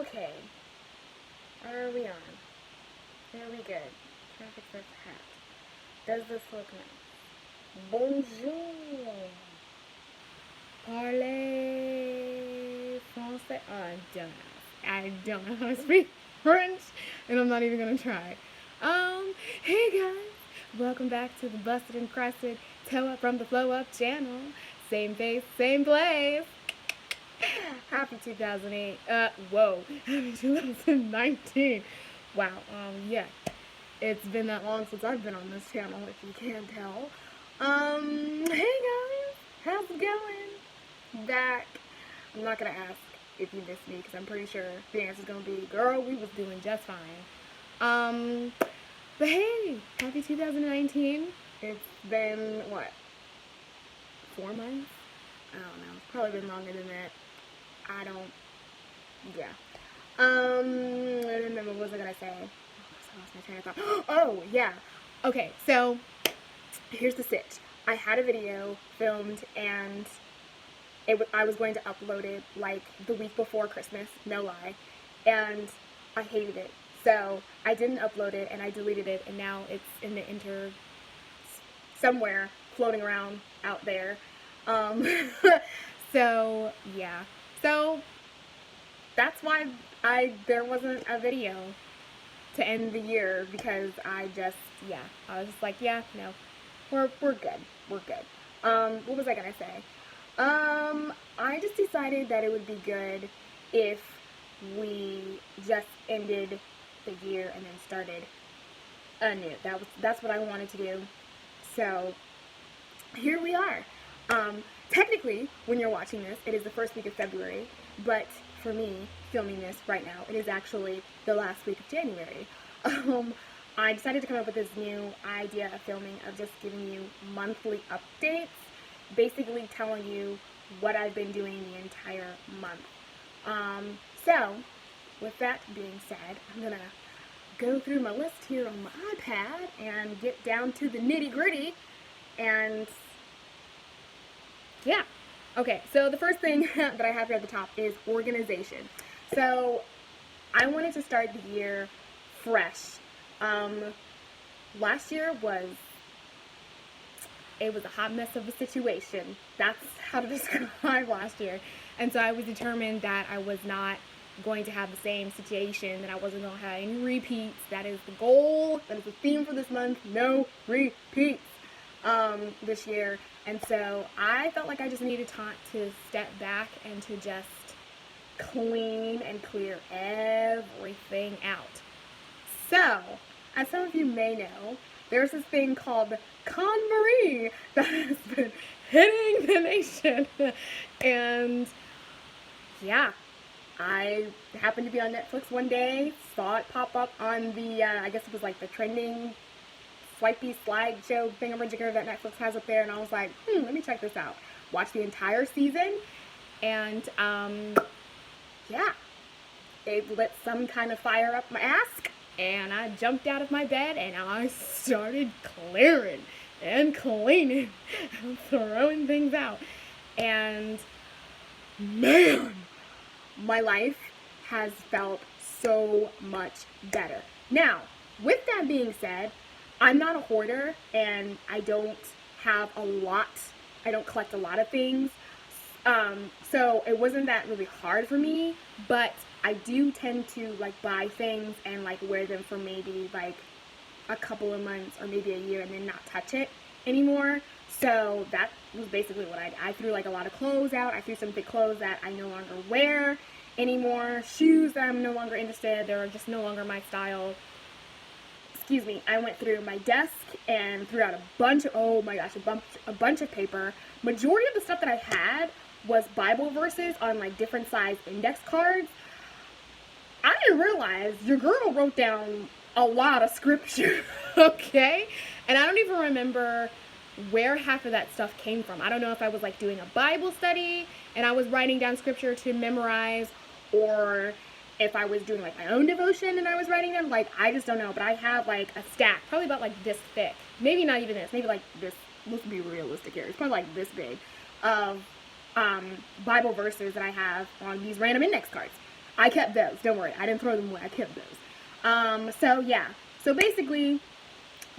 Okay. Are we on? Are we good? Traffic first hat. Does this look nice? Bonjour. Parlez français. I don't know how to speak French, and I'm not even gonna try. Hey guys, welcome back to the Busted and Crusted Toe Up from the Flow Up channel. Same face, same place. Happy 2008. Happy 2019. Wow. Yeah. It's been that long since I've been on this channel, if you can't tell. Hey guys, how's it going? Back. I'm not gonna ask if you missed me because I'm pretty sure the answer's gonna be, girl, we was doing just fine. But hey, happy 2019. It's been what? 4 months? I don't know. It's probably been longer than that. Yeah. What was I gonna say? I lost my train of thought. Oh, yeah. Okay, so here's the sitch. I had a video filmed and I was going to upload it like the week before Christmas, no lie, and I hated it. So I didn't upload it and I deleted it, and now it's in the somewhere floating around out there. So yeah. So that's why there wasn't a video to end the year, because I was just like, yeah, no, we're good. We're good. What was I gonna say? I just decided that it would be good if we just ended the year and then started anew. That's what I wanted to do. So here we are. Technically, when you're watching this, it is the first week of February, but for me, filming this right now, it is actually the last week of January. I decided to come up with this new idea of filming, of just giving you monthly updates, basically telling you what I've been doing the entire month. So, with that being said, I'm gonna go through my list here on my iPad and get down to the nitty-gritty, and yeah. Okay, so the first thing that I have here at the top is organization. So I wanted to start the year fresh. Last year was a hot mess of a situation. That's how to describe last year. And so I was determined that I was not going to have the same situation, that I wasn't going to have any repeats. That is the goal. That is the theme for this month. No repeats this year. And so I felt like I just needed time to step back and to just clean and clear everything out. So, as some of you may know, there's this thing called KonMari that has been hitting the nation. And yeah, I happened to be on Netflix one day, saw it pop up on the, I guess it was like the trending swipey slideshow thingamajigger that Netflix has up there, and I was like, let me check this out. Watched the entire season, and yeah, it lit some kind of fire up my ass, and I jumped out of my bed and I started clearing and cleaning and throwing things out. And man, my life has felt so much better. Now, with that being said, I'm not a hoarder, and I don't have a lot. I don't collect a lot of things. So it wasn't that really hard for me, but I do tend to like buy things and like wear them for maybe like a couple of months or maybe a year and then not touch it anymore. So that was basically what I threw like a lot of clothes out. I threw some big clothes that I no longer wear anymore. Shoes that I'm no longer interested. They're just no longer my style. Excuse me, I went through my desk and threw out a bunch of paper. Majority of the stuff that I had was Bible verses on like different size index cards. I didn't realize your girl wrote down a lot of scripture, okay? And I don't even remember where half of that stuff came from. I don't know if I was like doing a Bible study and I was writing down scripture to memorize, or if I was doing like my own devotion and I was writing them. Like, I just don't know, but I have like a stack, probably about like this thick, maybe not even this, maybe like this, let's be realistic here, it's probably like this big, of Bible verses that I have on these random index cards. I kept those. Don't worry. I didn't throw them away. I kept those. So yeah. So basically,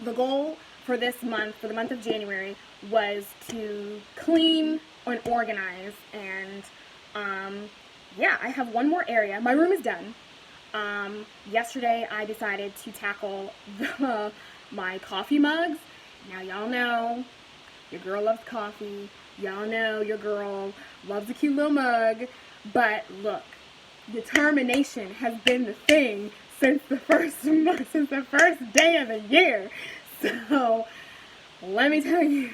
the goal for this month, for the month of January, was to clean and organize. And yeah, I have one more area. My room is done. Yesterday I decided to tackle my coffee mugs. Now y'all know your girl loves coffee. Y'all know your girl loves a cute little mug. But look, determination has been the thing since the first day of the year. So let me tell you,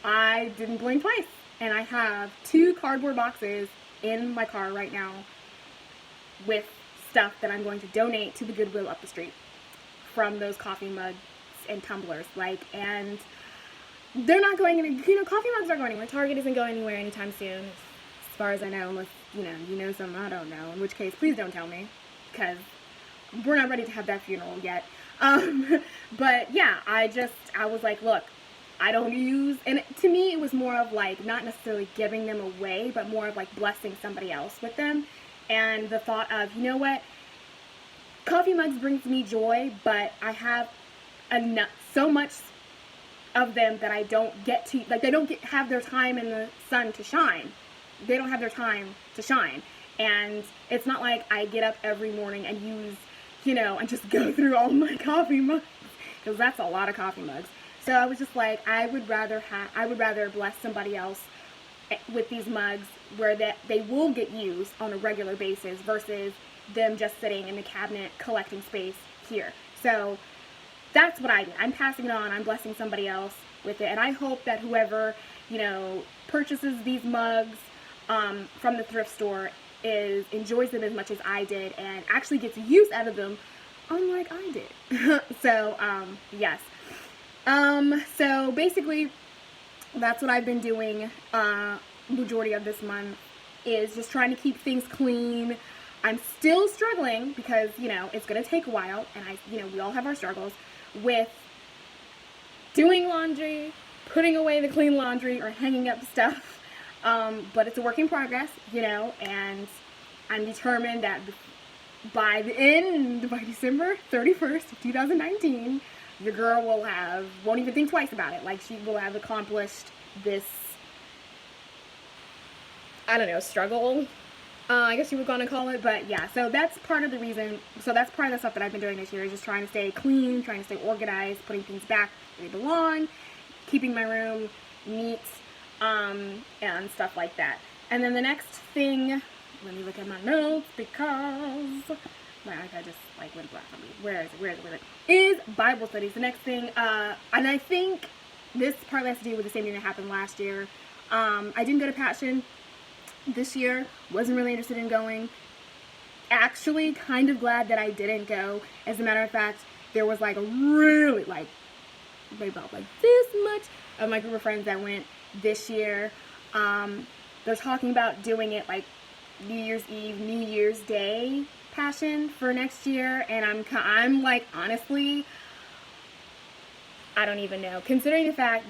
I didn't blink twice. And I have 2 cardboard boxes in my car right now with stuff that I'm going to donate to the Goodwill up the street from those coffee mugs and tumblers. And they're not going anywhere. Coffee mugs aren't going anywhere. Target isn't going anywhere anytime soon, as far as I know, unless, you know something I don't know, in which case, please don't tell me, because we're not ready to have that funeral yet. But yeah, I was like, look, I don't use, and to me, it was more of like, not necessarily giving them away, but more of like blessing somebody else with them. And the thought of, you know what, coffee mugs brings me joy, but I have so much of them that I don't get to, like, they don't have their time in the sun to shine. They don't have their time to shine. And it's not like I get up every morning and use, and just go through all my coffee mugs, because that's a lot of coffee mugs. So I was just like, I would rather bless somebody else with these mugs where they will get used on a regular basis versus them just sitting in the cabinet collecting space here. So that's what I did. I'm passing it on. I'm blessing somebody else with it. And I hope that whoever, purchases these mugs from the thrift store enjoys them as much as I did and actually gets use out of them, unlike I did. So, yes. So basically, that's what I've been doing majority of this month, is just trying to keep things clean. I'm still struggling because, it's going to take a while, and we all have our struggles with doing laundry, putting away the clean laundry, or hanging up stuff. But it's a work in progress, and I'm determined that by December 31st of 2019, your girl won't even think twice about it. Like, she will have accomplished this, I don't know, struggle, I guess you were going to call it. But yeah, so that's part of the reason. So that's part of the stuff that I've been doing this year, is just trying to stay clean, trying to stay organized, putting things back where they belong, keeping my room neat, and stuff like that. And then the next thing, let me look at my notes, because my iPad just went black on me. Where is it? Is Bible studies. The next thing, and I think this partly has to do with the same thing that happened last year. I didn't go to Passion this year. Wasn't really interested in going. Actually, kind of glad that I didn't go. As a matter of fact, there was really maybe about this much of my group of friends that went this year. They're talking about doing it New Year's Eve, New Year's Day Passion for next year, and I'm like, honestly, I don't even know. Considering the fact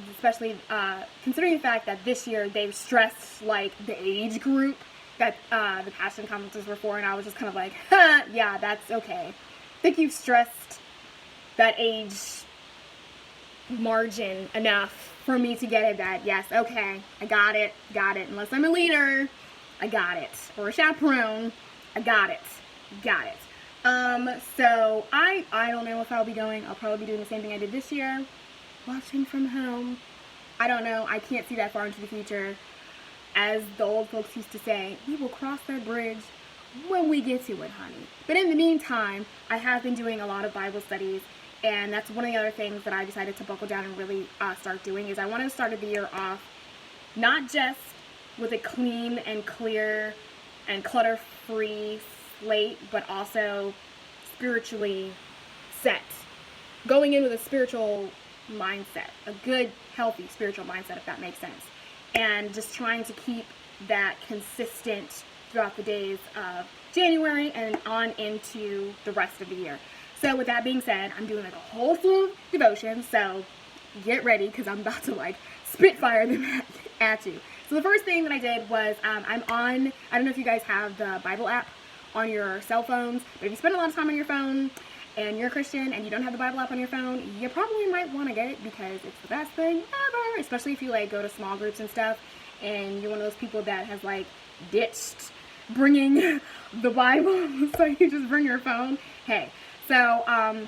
that this year they've stressed the age group that the Passion conferences were for, and I was just kind of like, yeah, that's okay. I think you've stressed that age margin enough for me to get it that, yes, okay, I got it. Unless I'm a leader, I got it. Or a chaperone, I got it. So I don't know if I'll be going. I'll probably be doing the same thing I did this year, watching from home. I don't know. I can't see that far into the future. As the old folks used to say, we will cross that bridge when we get to it, honey. But in the meantime, I have been doing a lot of Bible studies, and that's one of the other things that I decided to buckle down and really start doing. Is I wanted to start the year off not just with a clean and clear and clutter-free slate, but also spiritually set. Going in with a spiritual mindset, a good, healthy spiritual mindset, if that makes sense. And just trying to keep that consistent throughout the days of January and on into the rest of the year. So with that being said, I'm doing a whole slew of devotions, so get ready, because I'm about to spitfire them at you. So the first thing that I did was, I'm on, I don't know if you guys have the Bible app on your cell phones. But if you spend a lot of time on your phone and you're a Christian and you don't have the Bible app on your phone, you probably might want to get it because it's the best thing ever. Especially if you like go to small groups and stuff and you're one of those people that has like ditched bringing the Bible, so you just bring your phone. Hey, so I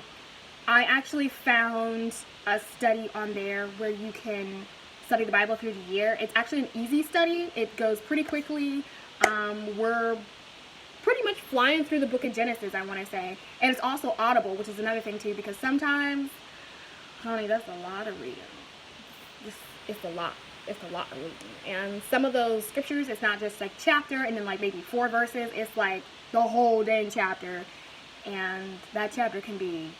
actually found a study on there where you can study the Bible through the year. It's actually an easy study. It goes pretty quickly. We're pretty much flying through the book of Genesis, I want to say. And it's also audible, which is another thing too, because sometimes, honey, that's a lot of reading. It's a lot. It's a lot of reading. And some of those scriptures, it's not just like chapter and then like maybe 4 verses. It's like the whole dang chapter. And that chapter can be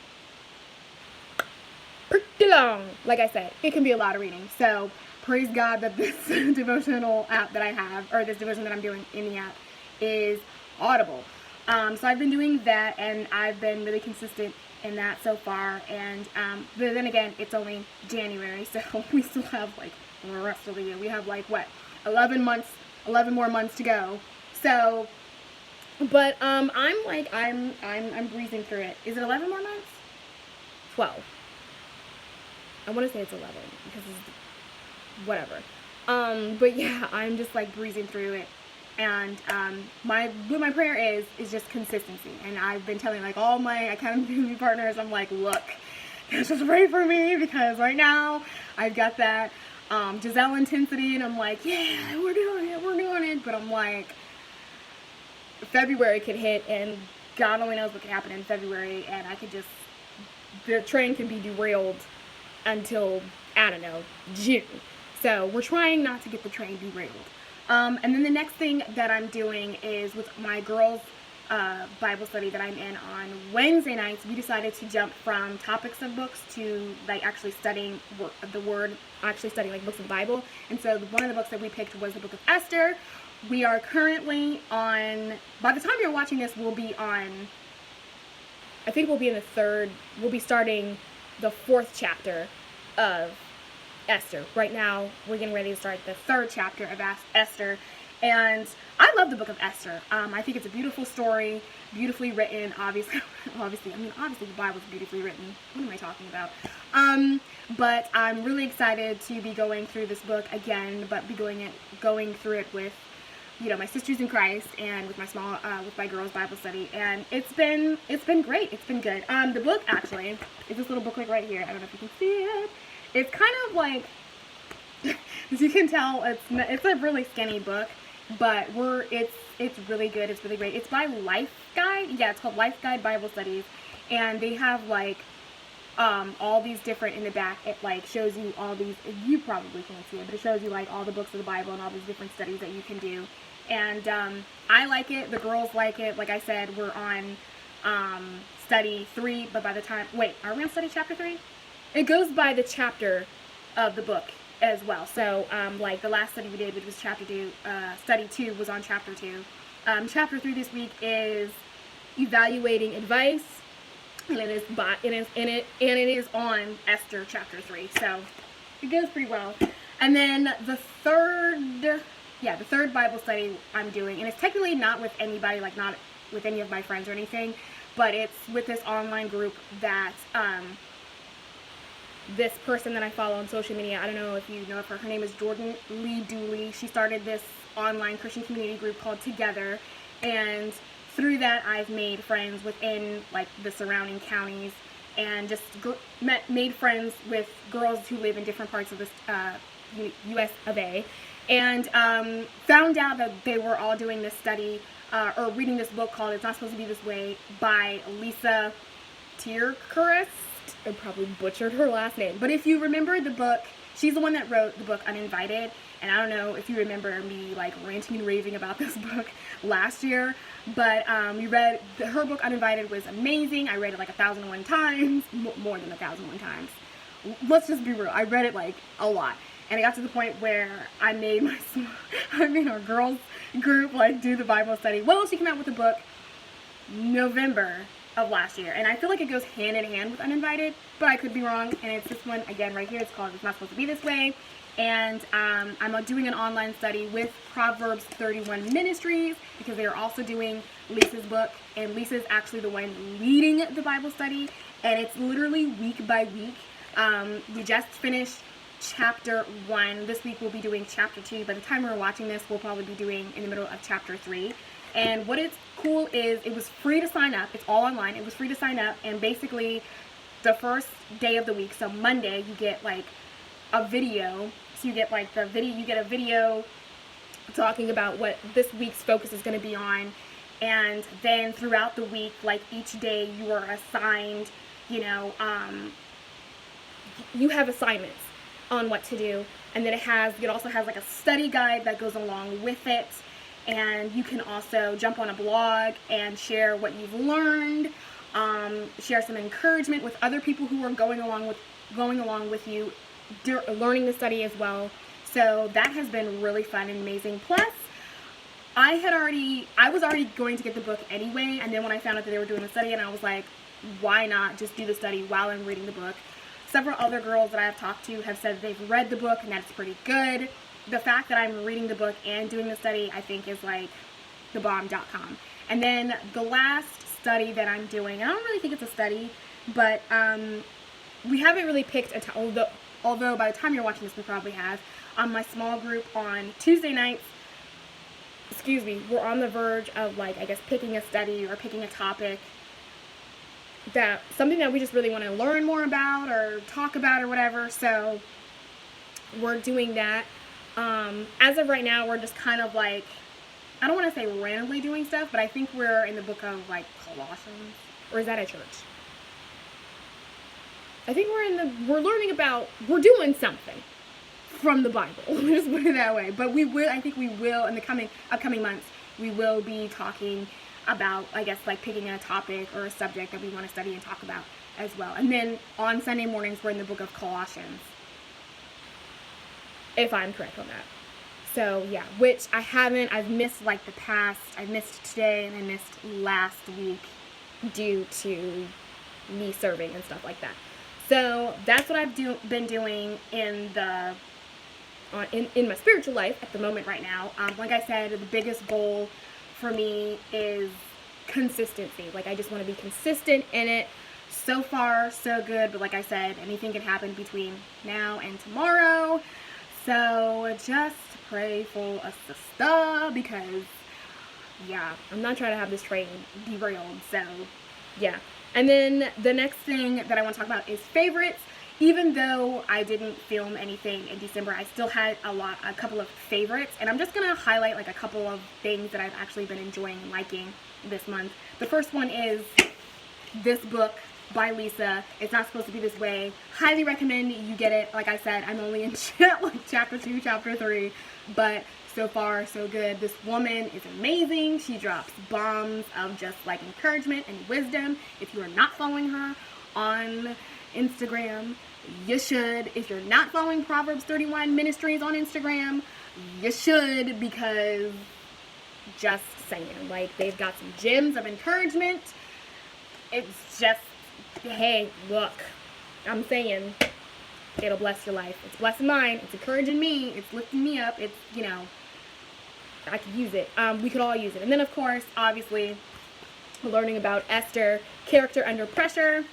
pretty long. Like I said, it can be a lot of reading. So praise God that this devotional app that I have, or this devotion that I'm doing in the app, is audible. So I've been doing that, and I've been really consistent in that so far. And but then again, it's only January, so we still have like the rest of the year. We have like what, 11 more months to go. So, but I'm breezing through it. Is it 11 more months? 12. I want to say it's 11 because it's whatever. But yeah, I'm just like breezing through it. And my prayer is just consistency. And I've been telling like all my accountability partners, I'm like, look, just pray for me because right now I've got that Giselle intensity, and I'm like, yeah, we're doing it. But I'm like, February could hit, and God only knows what could happen in February, and the train can be derailed until, I don't know, June. So we're trying not to get the train derailed. And then the next thing that I'm doing is with my girls' Bible study that I'm in on Wednesday nights. We decided to jump from topics of books to like actually studying the Word, actually studying like books of the Bible. And so one of the books that we picked was the book of Esther. We are currently on, by the time you're watching this, we'll be on, I think we'll be in the third, we'll be starting the 4th chapter of Esther. Right now, we're getting ready to start the 3rd chapter of Esther, and I love the book of Esther. I think it's a beautiful story, beautifully written. Obviously, the Bible's beautifully written. What am I talking about? But I'm really excited to be going through this book again, but be going through it with, you know, my sisters in Christ and with my girls' Bible study, and it's been great. It's been good. The book actually is this little booklet right here. I don't know if you can see it. It's kind of like, as you can tell, it's a really skinny book, but it's really good. It's really great. It's by Life Guide. Yeah, it's called Life Guide Bible Studies, and they have like all these different in the back. It like shows you all these. You probably can't see it, but it shows you like all the books of the Bible and all these different studies that you can do. And I like it. The girls like it. Like I said, we're on study 3, but by the time, wait, are we on study chapter 3? It goes by the chapter of the book as well. So, like the last study we did, which was chapter 2, study 2 was on chapter 2. Chapter 3 this week is evaluating advice, and it is on Esther chapter 3. So it goes pretty well. And then the third Bible study I'm doing, and it's technically not with anybody, like not with any of my friends or anything, but it's with this online group that this person that I follow on social media. I don't know if you know of her. Her name is Jordan Lee Dooley. She started this online Christian community group called Together, and through that I've made friends within like the surrounding counties, and just made friends with girls who live in different parts of the U.S. of A. And found out that they were all doing this study or reading this book called It's Not Supposed to Be This Way by Lysa TerKeurst. I probably butchered her last name. But if you remember the book, she's the one that wrote the book Uninvited. And I don't know if you remember me like ranting and raving about this book last year. But we read, her book Uninvited was amazing. I read it like 1,001 times. More than 1,001 times. Let's just be real. I read it like a lot. And it got to the point where I made our girls group like do the Bible study. Well, she came out with a book November of last year, and I feel like it goes hand in hand with Uninvited, but I could be wrong. And it's this one again right here. It's called It's Not Supposed to Be This Way. And I'm doing an online study with Proverbs 31 Ministries because they are also doing Lisa's book, and Lisa's actually the one leading the Bible study, and it's literally week by week. We just finished chapter 1. This week we'll be doing chapter 2. By the time we're watching this, we'll probably be doing in the middle of chapter 3. And what it's cool is it was free to sign up. It's all online. It was free to sign up, and basically the first day of the week, so Monday, you get like a video. So you get like you get a video talking about what this week's focus is going to be on. And then throughout the week, like each day you are assigned, you have assignments on what to do. And then it also has like a study guide that goes along with it. And you can also jump on a blog and share what you've learned, share some encouragement with other people who are going along with you, learning the study as well. So that has been really fun and amazing. Plus, I was already going to get the book anyway, and then when I found out that they were doing the study, and I was like, why not just do the study while I'm reading the book? Several other girls that I have talked to have said they've read the book and that it's pretty good. The fact that I'm reading the book and doing the study, I think, is like the bomb.com. And then the last study that I'm doing, I don't really think it's a study, but we haven't really picked a time, although by the time you're watching this, we probably have. My small group on Tuesday nights, we're on the verge of, like, I guess, picking a study or picking a topic, something that we just really want to learn more about or talk about or whatever. So we're doing that. As of right now, we're just kind of like, I don't want to say randomly doing stuff, but I think we're in the book of, like, Colossians. Or is that a church? I think we're learning about, we're doing something from the Bible. Just put it that way. But I think we will, in the upcoming months, we will be talking about, I guess, like picking a topic or a subject that we want to study and talk about as well. And then on Sunday mornings, we're in the book of Colossians, if I'm correct on that. So yeah, which I've missed like I missed today and I missed last week due to me serving and stuff like that. So that's what I've been doing in my spiritual life at the moment right now. Like I said, the biggest goal for me is consistency. Like, I just want to be consistent in it. So far, so good. But like I said, anything can happen between now and tomorrow. So just pray for a sister because, yeah, I'm not trying to have this train derailed. So, yeah. And then the next thing that I want to talk about is favorites. Even though I didn't film anything in December, I still had a couple of favorites. And I'm just going to highlight like a couple of things that I've actually been enjoying and liking this month. The first one is this book by Lisa. It's Not Supposed to Be This Way. Highly recommend you get it. Like I said, I'm only in chapter 2, chapter 3. But so far, so good. This woman is amazing. She drops bombs of just like encouragement and wisdom. If you are not following her on Instagram, you should. If you're not following Proverbs 31 Ministries on Instagram, you should, because just saying, like, they've got some gems of encouragement. It's just, hey, look, I'm saying, it'll bless your life. It's blessing mine. It's encouraging me. It's lifting me up. It's, I could use it. We could all use it. And then, of course, obviously, learning about Esther, Character Under Pressure.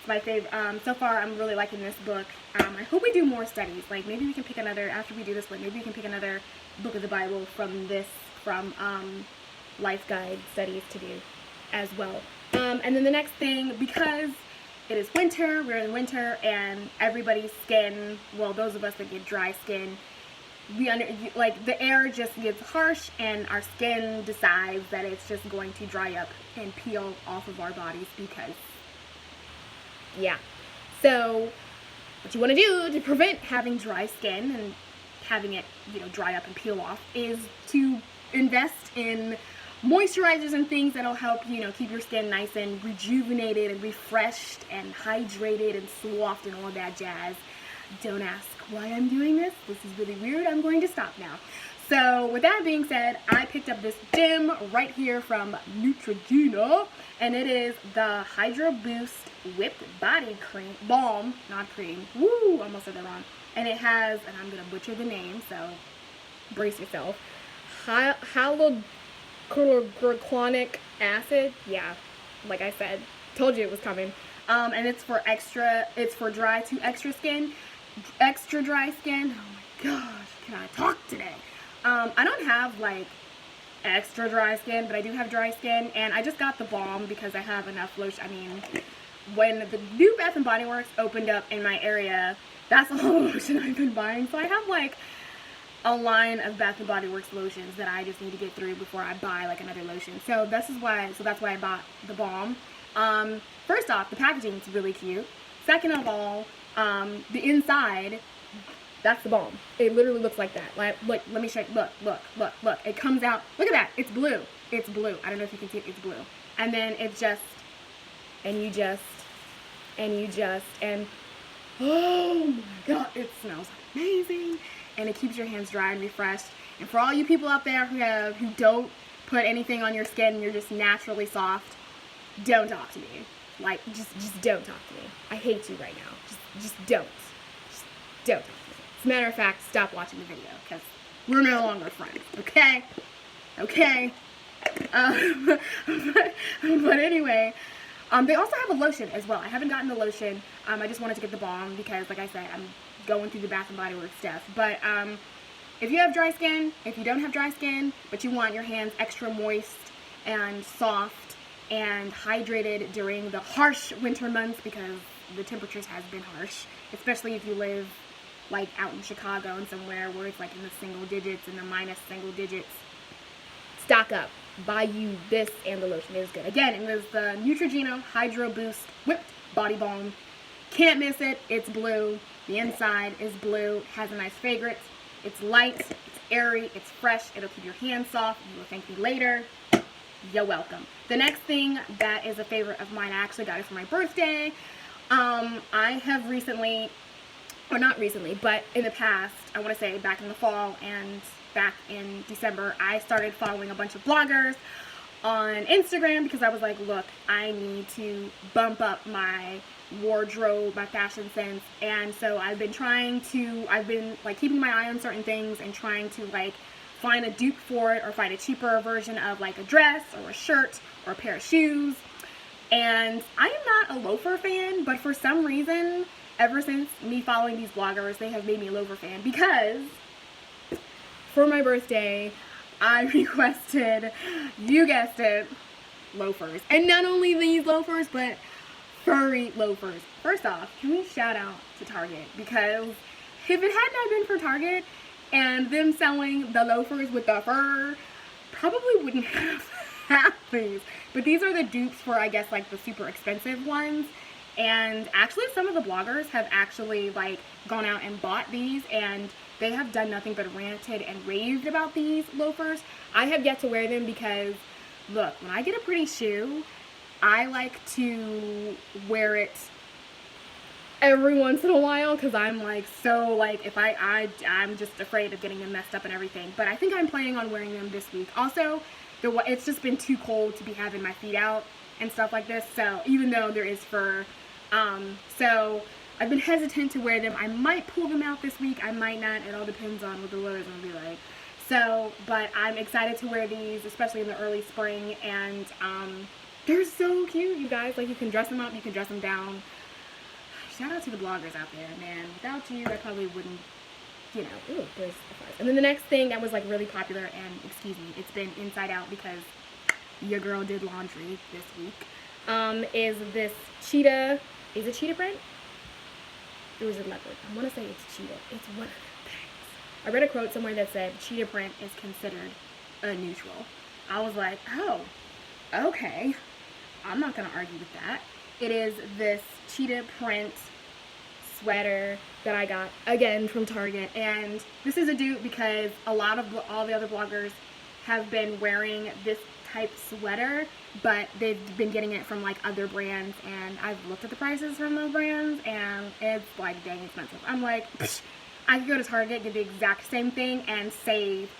My favorite. So far, I'm really liking this book. I hope we do more studies. Like, maybe we can pick another, after we do this one, maybe we can pick another book of the Bible from Life Guide studies to do as well. And then the next thing, because it is winter, we're in winter, and everybody's skin, well, those of us that get dry skin, the air just gets harsh, and our skin decides that it's just going to dry up and peel off of our bodies because, yeah. So what you want to do to prevent having dry skin and having it, dry up and peel off is to invest in moisturizers and things that'll help, keep your skin nice and rejuvenated and refreshed and hydrated and soft and all that jazz. Don't ask why I'm doing this. This is really weird. I'm going to stop now. So with that being said, I picked up this gem right here from Neutrogena, and it is the Hydro Boost Whipped Body Cream, Balm, not cream, woo, almost said that wrong, and it has, and I'm gonna butcher the name, so brace yourself. Hyaluronic acid. Yeah, like I said, told you it was coming. And it's for dry to extra dry skin. Oh my gosh, can I talk today? I don't have like extra dry skin, but I do have dry skin, and I just got the balm because I have enough lotion. I mean, when the new Bath and Body Works opened up in my area, that's all the lotion I've been buying. So I have like a line of Bath and Body Works lotions that I just need to get through before I buy like another lotion. So that's why I bought the balm. First off, the packaging is really cute. Second of all, the inside, that's the balm. It literally looks like that. Like, look, let me show you. Look. It comes out. Look at that. It's blue. It's blue. I don't know if you can see it. It's blue. And then it just, and oh my God, it smells amazing. And it keeps your hands dry and refreshed. And for all you people out there who don't put anything on your skin and you're just naturally soft, don't talk to me. Like, just don't talk to me. I hate you right now. Just don't. Just don't talk to me. As a matter of fact, stop watching the video, because we're no longer friends, okay? Okay? But anyway, they also have a lotion as well. I haven't gotten the lotion. I just wanted to get the balm because, like I said, I'm going through the Bath and Body Works stuff. But if you have dry skin, if you don't have dry skin, but you want your hands extra moist and soft and hydrated during the harsh winter months, because the temperatures has been harsh, especially if you live like out in Chicago and somewhere where it's like in the single digits and the minus single digits, stock up. Buy you this and the lotion. It is good. Again, it was the Neutrogena Hydro Boost Whipped Body Balm. Can't miss it. It's blue. The inside is blue. It has a nice fragrance. It's light. It's airy. It's fresh. It'll keep your hands soft. You will thank me later. You're welcome. The next thing that is a favorite of mine, I actually got it for my birthday. I have recently, or not recently, but in the past, I want to say back in the fall and back in December, I started following a bunch of bloggers on Instagram because I was like, look, I need to bump up my wardrobe, my fashion sense. And so I've been like keeping my eye on certain things and trying to like find a dupe for it or find a cheaper version of like a dress or a shirt or a pair of shoes. And I am not a loafer fan, but for some reason, ever since me following these bloggers, they have made me a loafer fan, because for my birthday, I requested, you guessed it, loafers. And not only these loafers, but furry loafers. First off, can we shout out to Target? Because if it had not been for Target and them selling the loafers with the fur, probably wouldn't have these. But these are the dupes for, I guess, like the super expensive ones. And actually some of the bloggers have actually like gone out and bought these, and they have done nothing but ranted and raved about these loafers. I have yet to wear them because, look, when I get a pretty shoe, I like to wear it every once in a while, because I'm like, so like, if I'm just afraid of getting them messed up and everything. But I think I'm planning on wearing them this week. Also, it's just been too cold to be having my feet out and stuff like this, so even though there is fur, so I've been hesitant to wear them. I might pull them out this week, I might not. It all depends on what the weather's gonna be like. So, but I'm excited to wear these, especially in the early spring, and they're so cute, you guys. Like, you can dress them up, you can dress them down. Shout out to the bloggers out there, man. Without you, I probably wouldn't, you know. Ooh, there's the flies. And then the next thing that was like really popular, and excuse me, it's been inside out because your girl did laundry this week, is this cheetah. Is it cheetah print? Or is it leopard? I want to say it's cheetah. It's one of the things. I read a quote somewhere that said cheetah print is considered a neutral. I was like, oh, okay. I'm not going to argue with that. It is this cheetah print sweater that I got, again, from Target. And this is a dupe because all the other bloggers have been wearing this type sweater, but they've been getting it from like other brands, and I've looked at the prices from those brands and it's like dang expensive. I'm like, I could go to Target, get the exact same thing and save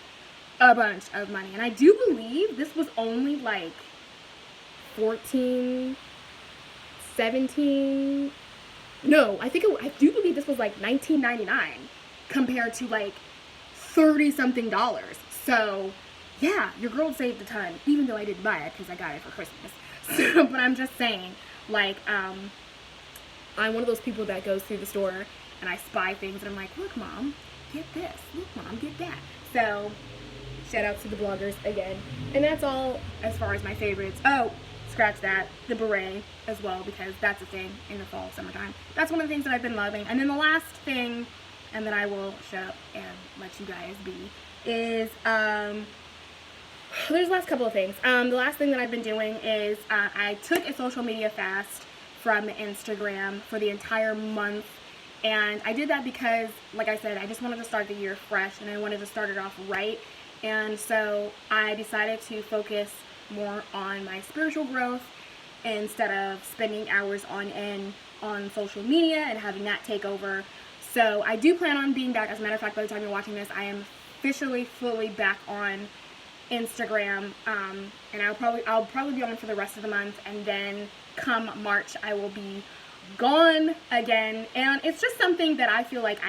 a bunch of money. And I do believe this was only like $14, $17, no, I do believe this was like $19.99 compared to like 30 something dollars. So yeah, your girl saved a ton, even though I didn't buy it because I got it for Christmas. So, but I'm just saying, like, I'm one of those people that goes through the store and I spy things and I'm like, look, mom, get this. Look, mom, get that. So shout out to the bloggers again. And that's all as far as my favorites. Oh, scratch that, the beret as well, because that's a thing in the fall, summertime. That's one of the things that I've been loving. And then the last thing, and then I will shut up and let you guys be, is there's the last couple of things. The last thing that I've been doing is I took a social media fast from Instagram for the entire month, and I did that because, like I said, I just wanted to start the year fresh and I wanted to start it off right. And so I decided to focus more on my spiritual growth instead of spending hours on end on social media and having that take over. So I do plan on being back. As a matter of fact, by the time you're watching this, I am officially fully back on Instagram, and I'll probably be on for the rest of the month, and then come March I will be gone again. And it's just something that I feel like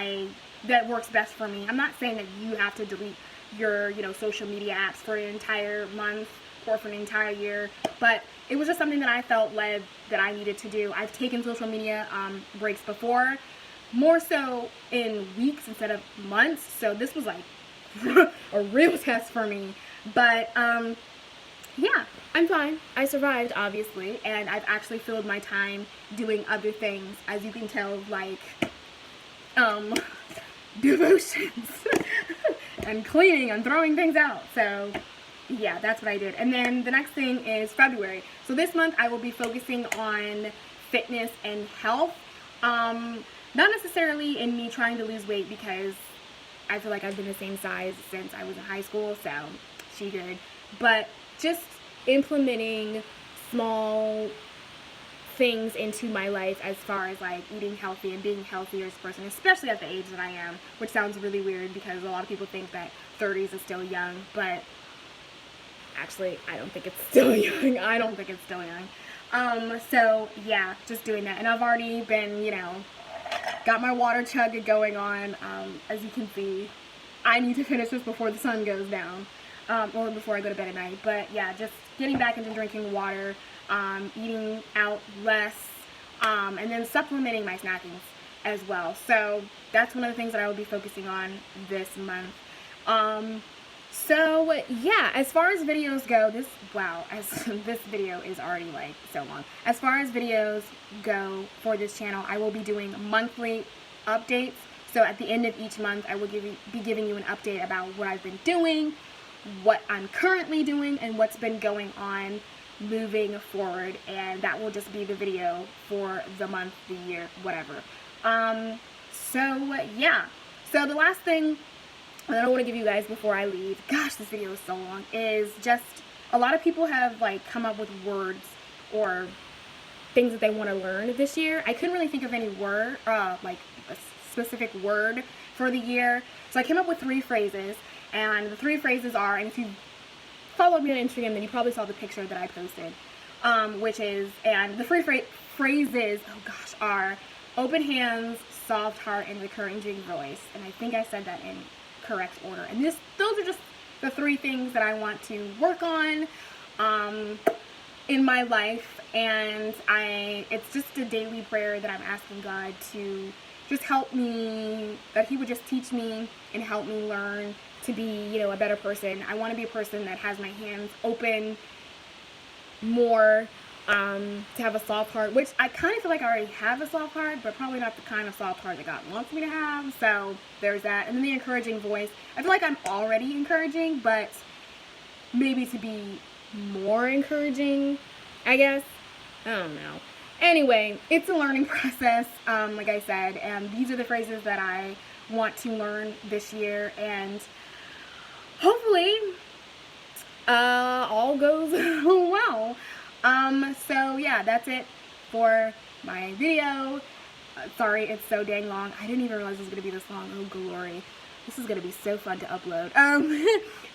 that works best for me. I'm not saying that you have to delete your social media apps for an entire month or for an entire year, but it was just something that I felt led that I needed to do. I've taken social media breaks before, more so in weeks instead of months, so this was like a real test for me. But yeah, I'm fine. I survived, obviously, and I've actually filled my time doing other things, as you can tell, like devotions and cleaning and throwing things out. So yeah, that's what I did. And then the next thing is February. So this month I will be focusing on fitness and health. Not necessarily in me trying to lose weight, because I feel like I've been the same size since I was in high school, so she good. But just implementing small things into my life as far as like eating healthy and being healthier as a person, especially at the age that I am, which sounds really weird because a lot of people think that 30s is still young, but actually I don't think it's still young. I don't think it's still young. So yeah, just doing that. And I've already been, got my water chug going on. As you can see, I need to finish this before the sun goes down, or before I go to bed at night. But yeah, just getting back into drinking water, eating out less, and then supplementing my snacking as well. So that's one of the things that I will be focusing on this month. So yeah, as far as videos go, this video is already like so long. As far as videos go for this channel, I will be doing monthly updates. So at the end of each month, I will be giving you an update about what I've been doing, what I'm currently doing, and what's been going on moving forward. And that will just be the video for the month, the year, whatever. So yeah. So the last thing that I want to give you guys before I leave, gosh, this video is so long, is just a lot of people have like come up with words or things that they want to learn this year. I couldn't really think of any word, like a specific word for the year. So I came up with 3 phrases, and the 3 phrases are, and if you followed me on Instagram, then you probably saw the picture that I posted, and the 3 phrases, oh gosh, are open hands, soft heart, and encouraging voice. And I think I said that in correct order. And those are just the 3 things that I want to work on in my life. And it's just a daily prayer that I'm asking God to just help me, that He would just teach me and help me learn to be, a better person. I want to be a person that has my hands open more, to have a soft heart, which I kind of feel like I already have a soft heart, but probably not the kind of soft heart that God wants me to have. So there's that. And then the encouraging voice. I feel like I'm already encouraging, but maybe to be more encouraging, I guess. I don't know. Anyway, it's a learning process, like I said, and these are the phrases that I want to learn this year, and hopefully all goes well. So yeah, that's it for my video. Sorry it's so dang long. I didn't even realize it was going to be this long. Oh, glory. This is going to be so fun to upload.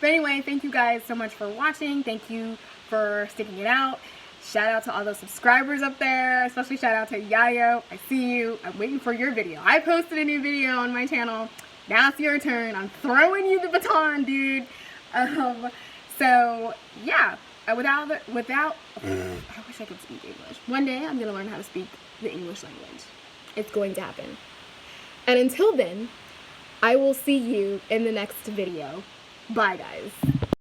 But anyway, thank you guys so much for watching. Thank you for sticking it out. Shout out to all those subscribers up there, especially shout out to Yayo. I see you. I'm waiting for your video. I posted a new video on my channel. Now it's your turn. I'm throwing you the baton, dude. So yeah, without I wish I could speak English. One day I'm gonna learn how to speak the English language. It's going to happen. And until then, I will see you in the next video. Bye, guys.